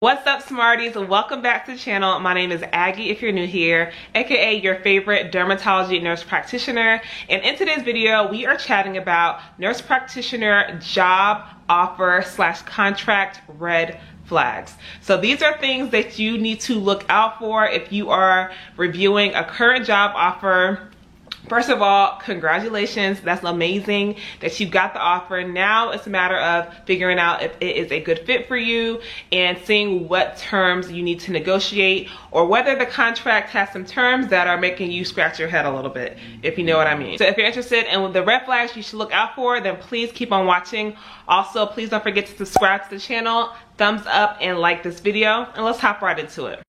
What's up, Smarties? Welcome back to the channel. My name is Aggie if you're new here, aka your favorite dermatology nurse practitioner. And in today's video, we are chatting about nurse practitioner job offer / contract red flags. So these are things that you need to look out for if you are reviewing a current job offer. First of all, congratulations. That's amazing that you got the offer. Now it's a matter of figuring out if it is a good fit for you and seeing what terms you need to negotiate, or whether the contract has some terms that are making you scratch your head a little bit, if you know what I mean. So if you're interested in the red flags you should look out for, then please keep on watching. Also, please don't forget to subscribe to the channel, thumbs up, and like this video, and let's hop right into it.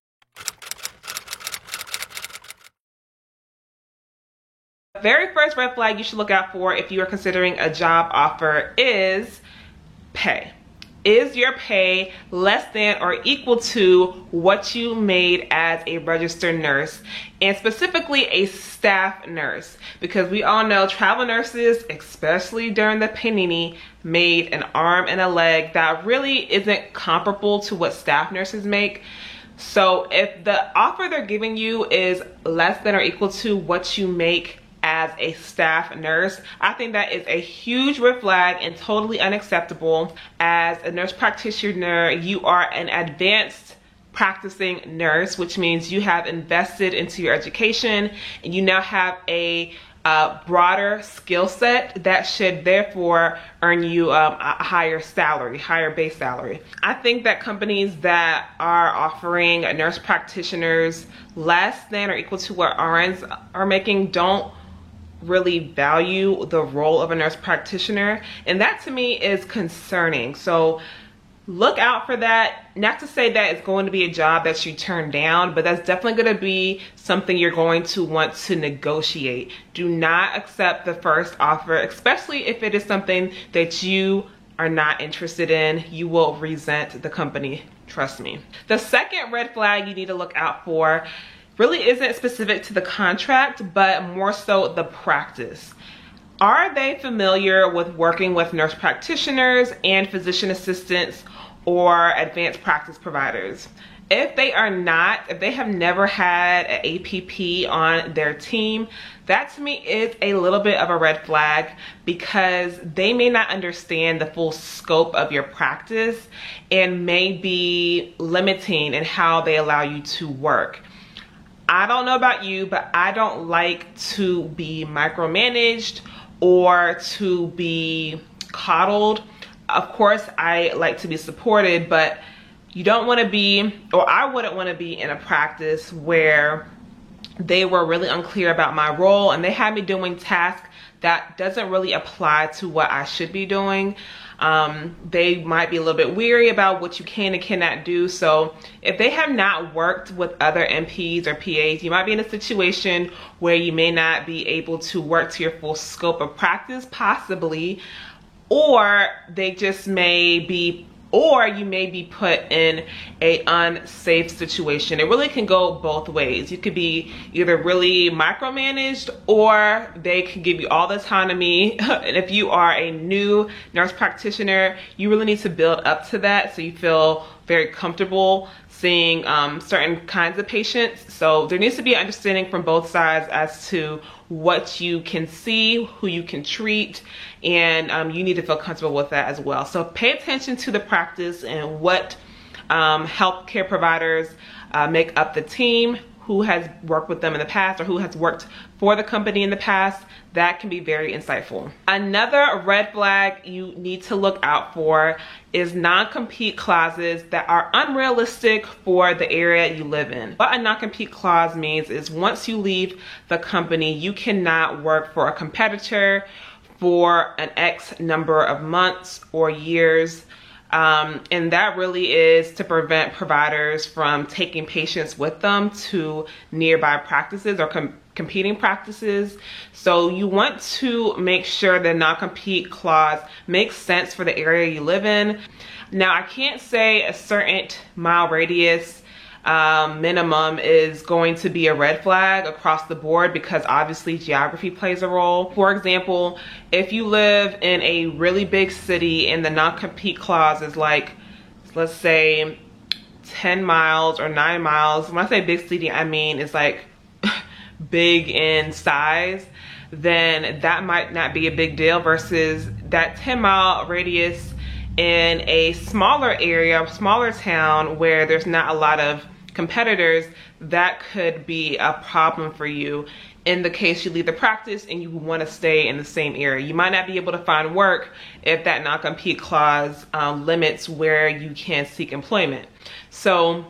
Very first red flag you should look out for if you are considering a job offer is pay. Is your pay less than or equal to what you made as a registered nurse, and specifically a staff nurse? Because we all know travel nurses, especially during the panini, made an arm and a leg that really isn't comparable to what staff nurses make. So if the offer they're giving you is less than or equal to what you make as a staff nurse, I think that is a huge red flag and totally unacceptable. As a nurse practitioner, you are an advanced practicing nurse, which means you have invested into your education and you now have a broader skill set that should therefore earn you a higher salary, higher base salary. I think that companies that are offering nurse practitioners less than or equal to what RNs are making don't really value the role of a nurse practitioner, and that to me is concerning. So look out for that. Not to say that it's going to be a job that you turn down, but that's definitely going to be something you're going to want to negotiate. Do not accept the first offer, especially if it is something that you are not interested in. You will resent the company, trust me. The second red flag you need to look out for really isn't specific to the contract, but more so the practice. Are they familiar with working with nurse practitioners and physician assistants or advanced practice providers? If they are not, if they have never had an APP on their team, that to me is a little bit of a red flag, because they may not understand the full scope of your practice and may be limiting in how they allow you to work. I don't know about you, but I don't like to be micromanaged or to be coddled. Of course, I like to be supported, but you don't want to be, or I wouldn't want to be in a practice where they were really unclear about my role and they had me doing tasks that doesn't really apply to what I should be doing. They might be a little bit weary about what you can and cannot do. So if they have not worked with other NPs or PAs, you might be in a situation where you may not be able to work to your full scope of practice, possibly, or they just may be, or you may be put in a unsafe situation. It really can go both ways. You could be either really micromanaged, or they can give you all the autonomy. And if you are a new nurse practitioner, you really need to build up to that so you feel very comfortable seeing certain kinds of patients. So there needs to be an understanding from both sides as to what you can see, who you can treat, and you need to feel comfortable with that as well. So pay attention to the practice and what healthcare providers make up the team, who has worked with them in the past or who has worked for the company in the past. That can be very insightful. Another red flag you need to look out for is non-compete clauses that are unrealistic for the area you live in. What a non-compete clause means is once you leave the company, you cannot work for a competitor for an X number of months or years. And that really is to prevent providers from taking patients with them to nearby practices or competing practices. So you want to make sure the non-compete clause makes sense for the area you live in. Now, I can't say a certain mile radius minimum is going to be a red flag across the board, because obviously geography plays a role. For example, if you live in a really big city and the non-compete clause is like, let's say 10 miles or 9 miles, when I say big city, I mean it's like big in size, then that might not be a big deal, versus that 10-mile radius in a smaller area, smaller town where there's not a lot of competitors. That could be a problem for you in the case you leave the practice and you want to stay in the same area. You might not be able to find work if that non-compete clause limits where you can seek employment. So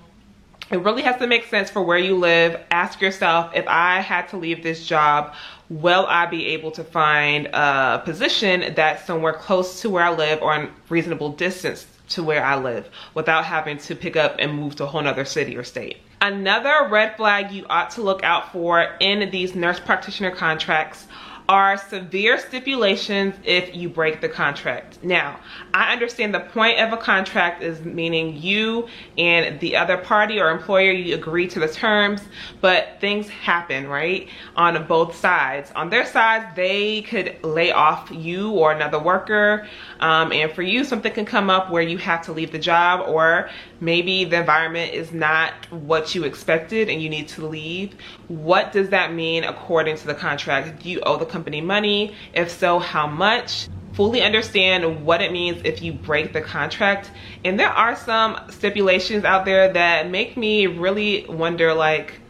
it really has to make sense for where you live. Ask yourself, if I had to leave this job, will I be able to find a position that's somewhere close to where I live or in reasonable distance to where I live without having to pick up and move to a whole nother city or state. Another red flag you ought to look out for in these nurse practitioner contracts are severe stipulations if you break the contract. Now, I understand the point of a contract is meaning you and the other party or employer, you agree to the terms, but things happen, right? On both sides. On their side, they could lay off you or another worker, and for you, something can come up where you have to leave the job, or maybe the environment is not what you expected and you need to leave. What does that mean according to the contract? Do you owe the company money? If so, how much? Fully understand what it means if you break the contract. And there are some stipulations out there that make me really wonder, like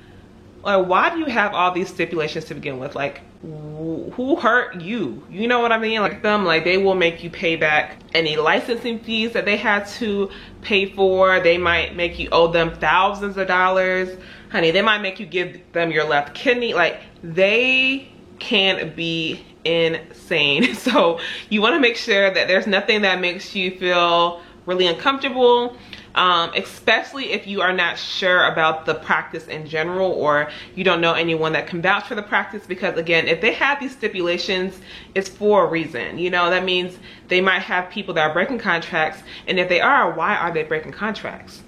why do you have all these stipulations to begin with? Like, who hurt you? You know what I mean? Like they will make you pay back any licensing fees that they had to pay for. They might make you owe them thousands of dollars. Honey, they might make you give them your left kidney. Like, they can be insane. So you want to make sure that there's nothing that makes you feel really uncomfortable, especially if you are not sure about the practice in general, or you don't know anyone that can vouch for the practice. Because again, if they have these stipulations, it's for a reason. You know, that means they might have people that are breaking contracts, and if they are, why are they breaking contracts?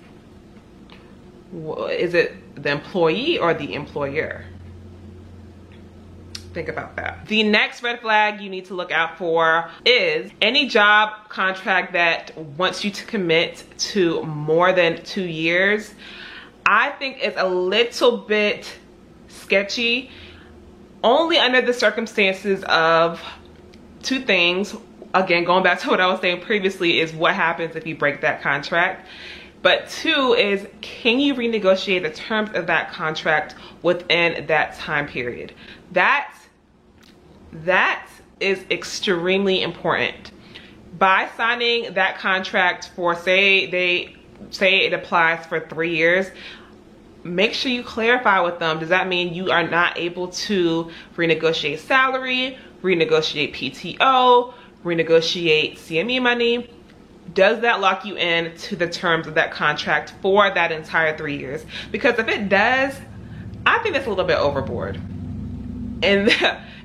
Is it the employee or the employer? Think about that. The next red flag you need to look out for is any job contract that wants you to commit to more than 2 years. I think it's a little bit sketchy, only under the circumstances of two things. Again, going back to what I was saying previously, is what happens if you break that contract. But two is, can you renegotiate the terms of that contract within that time period? That is extremely important. By signing that contract for, say it applies for 3 years, make sure you clarify with them. Does that mean you are not able to renegotiate salary, renegotiate PTO, renegotiate CME money? Does that lock you in to the terms of that contract for that entire 3 years? Because if it does, I think that's a little bit overboard.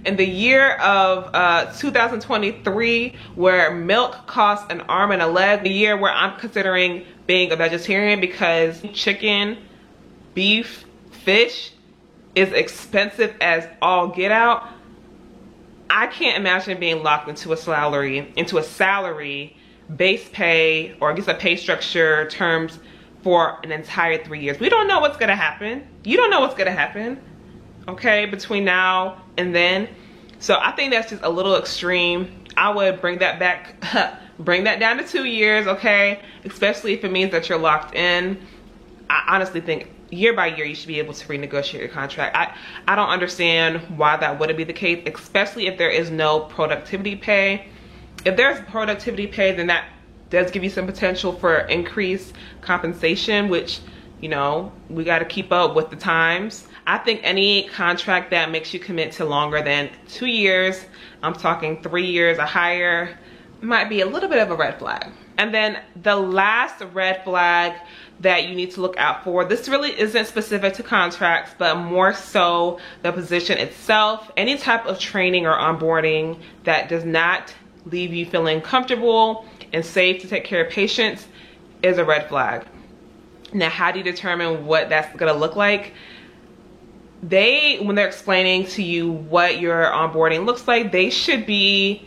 In the year of 2023, where milk costs an arm and a leg, the year where I'm considering being a vegetarian because chicken, beef, fish is expensive as all get out, I can't imagine being locked into a salary, base pay, or I guess a pay structure terms for an entire 3 years. We don't know what's gonna happen. You don't know what's gonna happen, okay, between now and then. So I think that's just a little extreme. I would bring that back, bring that down to 2 years, okay? Especially if it means that you're locked in. I honestly think year by year you should be able to renegotiate your contract. I don't understand why that wouldn't be the case, especially if there is no productivity pay. If there's productivity pay, then that does give you some potential for increased compensation, which, you know, we got to keep up with the times. I think any contract that makes you commit to longer than 2 years, I'm talking 3 years or higher, might be a little bit of a red flag. And then the last red flag that you need to look out for, this really isn't specific to contracts, but more so the position itself. Any type of training or onboarding that does not leave you feeling comfortable and safe to take care of patients is a red flag. Now, how do you determine what that's gonna look like? When they're explaining to you what your onboarding looks like, they should be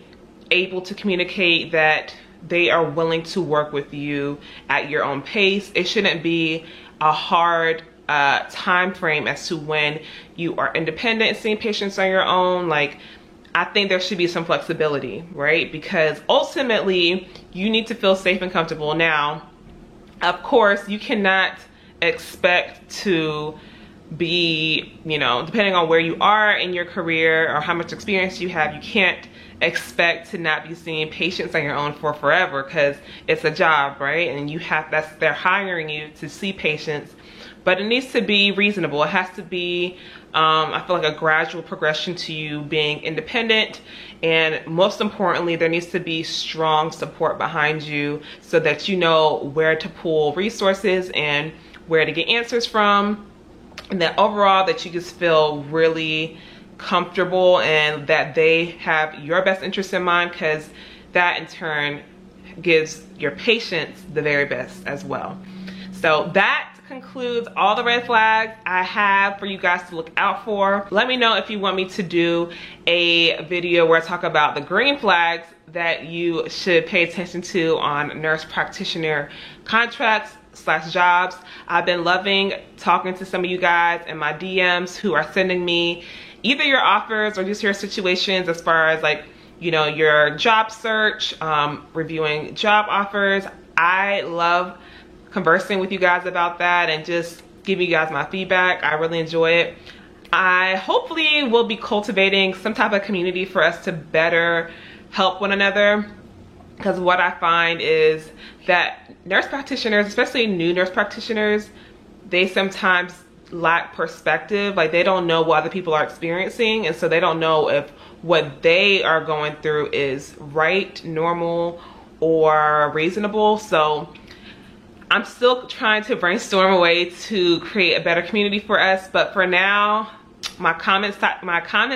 able to communicate that they are willing to work with you at your own pace. It shouldn't be a hard time frame as to when you are independent and seeing patients on your own. Like, I think there should be some flexibility, right? Because ultimately you need to feel safe and comfortable. Now, of course, you cannot expect to be, you know, depending on where you are in your career or how much experience you have, you can't expect to not be seeing patients on your own for forever, because it's a job, right? And you have, they're hiring you to see patients, but it needs to be reasonable. It has to be, I feel like, a gradual progression to you being independent. And most importantly, there needs to be strong support behind you so that you know where to pull resources and where to get answers from. And that overall, that you just feel really comfortable and that they have your best interest in mind, because that in turn gives your patients the very best as well. So that concludes all the red flags I have for you guys to look out for. Let me know if you want me to do a video where I talk about the green flags that you should pay attention to on nurse practitioner contracts / jobs. I've been loving talking to some of you guys in my DMs who are sending me either your offers or just your situations as far as, like, you know, your job search, reviewing job offers. I love conversing with you guys about that and just giving you guys my feedback. I really enjoy it. I hopefully will be cultivating some type of community for us to better help one another, because what I find is that nurse practitioners, especially new nurse practitioners, they sometimes lack perspective. Like, they don't know what other people are experiencing, and so they don't know if what they are going through is right, normal, or reasonable. So I'm still trying to brainstorm a way to create a better community for us, but for now, my comment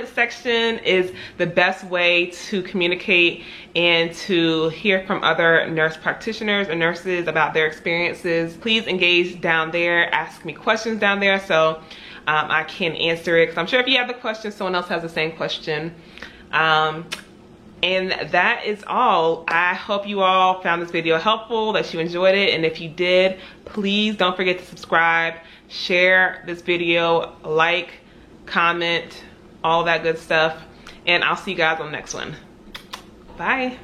section is the best way to communicate and to hear from other nurse practitioners or nurses about their experiences. Please engage down there, ask me questions down there so I can answer it, because I'm sure if you have the question, someone else has the same question. And that is all. I hope you all found this video helpful, that you enjoyed it. And if you did, please don't forget to subscribe, share this video, like, comment, all that good stuff. And I'll see you guys on the next one. Bye.